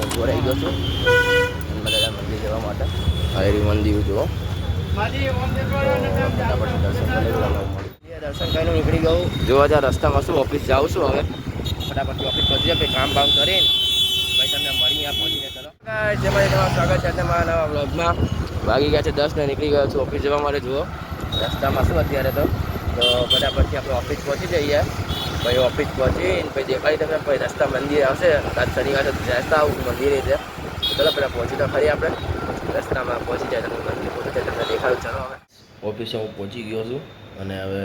જોડાઈ ગયો છું બધા મંદિર જવા માટે હરેરી મંદિર જુઓ દર્શન કરીને નીકળી ગયું જોવા ત્યાં રસ્તામાં શું ઓફિસ જાઉં છું હવે ફટાફટ ઓફિસ પહોંચી જાય કામ બામ કરીને ભાઈ તમને મળી ત્યાં પહોંચીને ચલો જેમાં તમારું સ્વાગત છે તમારા નવા વ્લોગમાં વાગી ગયા છે 10 ને નીકળી ગયો છું ઓફિસ જવા માટે જુઓ રસ્તામાં શું અત્યારે તો ફટાફટથી આપણે ઓફિસ પહોંચી જઈએ ભાઈ ઓફિસ પહોંચીને પછી દેખાડી તમને પછી રસ્તા મંદિર આવશે આજ શનિવાર રસ્તા આવું મંદિરે છે ચલો પહેલાં પહોંચી તો ખરી આપણે રસ્તામાં પહોંચી જાય તમને મંદિર પહોંચી જાય તમને દેખાડું ચલો હવે ઓફિસે હું પહોંચી ગયો છું અને હવે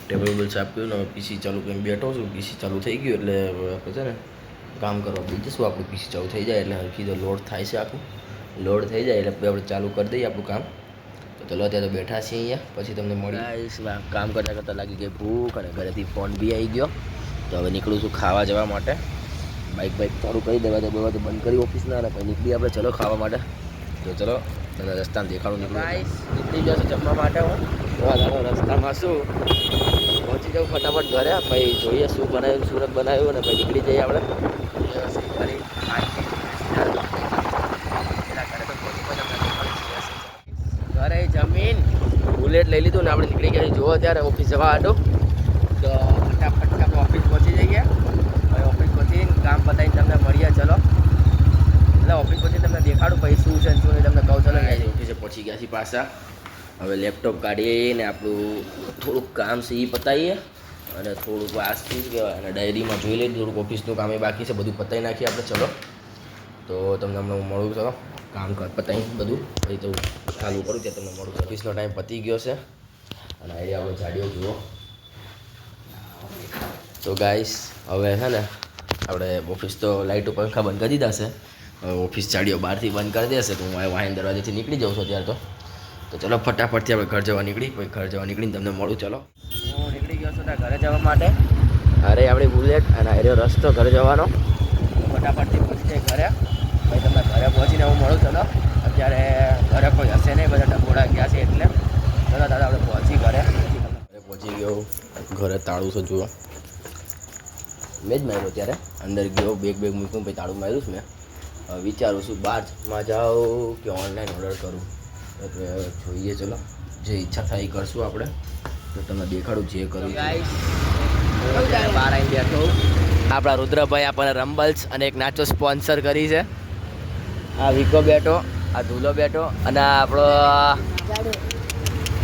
ટેબલ સાફ કર્યું ને હવે પીસી ચાલુ કરીને બેઠો છું પીસી ચાલુ થઈ ગયું એટલે આપણે છે ને કામ કરવા બીજું શું આપણું પીસી ચાલુ થઈ જાય એટલે સીધો લોડ થાય છે આખું લોડ થઈ જાય એટલે આપણે ચાલુ કરી દઈએ આપણું કામ તો ચલો અત્યારે તો બેઠા છીએ અહીંયા પછી તમને મળી કામ કરતાં કરતાં લાગી ગઈ ભૂખ અને ઘરેથી ફોન બી આવી ગયો તો હવે નીકળું છું ખાવા જવા માટે બાઇક ચાલુ કરી દેવા તો બંધ કરી ઓફિસના અને પછી નીકળી આપણે ચલો ખાવા માટે તો ચલો તને રસ્તામાં દેખાડું નીકળી ગયો છું જમવા માટે હું રસ્તામાં શું પહોંચી જાઉં ફટાફટ ઘરે પછી જોઈએ શું બનાવ્યું સુરત બનાવ્યું અને પછી નીકળી જઈએ આપણે ઘરે જમીન બુલેટ લઈ લીધું ને આપણે નીકળી ગયા જુઓ ત્યારે ઓફિસ જવા હતું તો ફટાફટ આપણે ઓફિસ પહોંચી જઈએ હવે ઓફિસ પહોંચીને કામ પતાવીને તમને મળીએ ચલો એટલે ઓફિસ પછી તમને દેખાડું પછી શું છે શું નહીં તમને કહું ચલો ઓફિસે પહોંચી ગયા છીએ પાછા હવે લેપટોપ કાઢીને આપણું થોડુંક કામ છે એ પતાવીએ અને થોડુંક વાંચી જ કહેવાય અને ડાયરીમાં જોઈ લઈએ થોડુંક ઓફિસનું કામ એ બાકી છે બધું પતાવી નાખીએ આપણે ચલો તો તમને હમણાં હું મળું ચલો કામ પતાવી બધું પછી તો ચાલુ કરું ત્યાં તમને મળું ઓફિસનો ટાઈમ પતી ગયો છે અને અહીં આપણે જાડીઓ જુઓ તો ગાઈસ હવે છે ને આપણે ઓફિસ તો લાઇટો પંખા બંધ કરી દીધા છે હવે ઓફિસ જાડીઓ બહારથી બંધ કરી દેશે તો હું વાહન દરવાજેથી નીકળી જાઉં છું અત્યારે તો ચલો ફટાફટથી આપણે ઘર જવા નીકળી પછી ઘર જવા નીકળીને તમને મળું ચલો હું નીકળી ગયો છું ત્યાં ઘરે જવા માટે અરે આપણી બુલેટ અને અરે રસ્તો ઘરે જવાનો ફટાફટથી પહોંચી જાય ઘરે ભાઈ તમને ઘરે પહોંચીને હું મળું ચલો અત્યારે ઘરે કોઈ હશે નહીં બધા ટકોડા ગયા છે એટલે ચલો દાદા આપણે પહોંચી ઘરે પહોંચી ગયો ઘરે તાળું છે જુઓ મેં જ માર્યો ત્યારે અંદર ગયો બેગ મૂક્યું પછી તાળું માર્યું છે મેં વિચારું છું બહારમાં જાઉં કે ઓનલાઈન ઓર્ડર કરું એટલે જોઈએ ચલો જે ઈચ્છા થાય એ કરશું આપણે તો તમને દેખાડું જે કરું બહાર આવી બેઠો આપણા રુદ્રભાઈ આપણને રમ્બલ્સ અને એક નાચો સ્પોન્સર કરી છે આ વિકો બેઠો આ ધૂલો બેઠો અને આપણો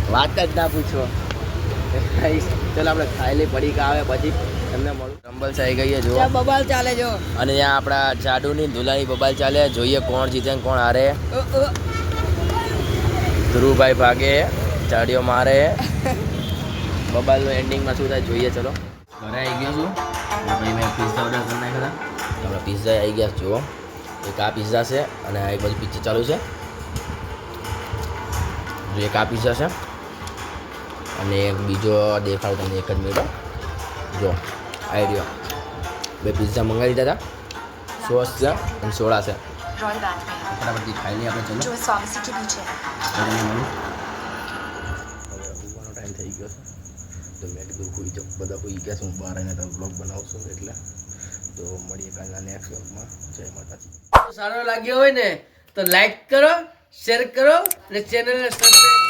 વાત જ ના પૂછો ચલો આપણે ખાયેલી પડીક આવે પછી તમને મળું રમ્બલ્સ આવી ગઈ જો બબાલ ચાલે જો અને ત્યાં આપણા જાડુની ધૂલાની બબાલ ચાલે જોઈએ કોણ જીતે કોણ હારે ધ્રુવભાઈ ભાગે જાડીઓ મારે બબાલનું એન્ડિંગમાં શું થાય જોઈએ ચલો ઘરે આવી ગયો છું ભાઈ મેં પિઝા ઓર્ડર કરી નાખ્યા હતા આપણે પિઝા આવી ગયા જુઓ એક આ પિઝા છે અને એક બાજુ પિઝા ચાલુ છે એક આ પિઝા છે અને એક બીજો દેખાડું તમને એક જ મિનિટ જો આવી રહ્યો બે પિઝા મંગાવી દીધા હતા સોસ છે અને સોડા છે ફટાફટથી ખાઈ લઈએ આપણે ચલો ઊંઘવાનો ટાઈમ થઈ ગયો છે તો મેં કીધું હોઈ જાઉં બધા હોઈ ગયા છે હું બહાર આવીને તમે બ્લોગ બનાવશું એટલે તો મળીએ કાલના નેક્સ્ટ બ્લોગમાં જય માતાજી સારો લાગ્યો હોય ને તો લાઈક કરો શેર કરો અને ચેનલને સબસ્ક્રાઈબ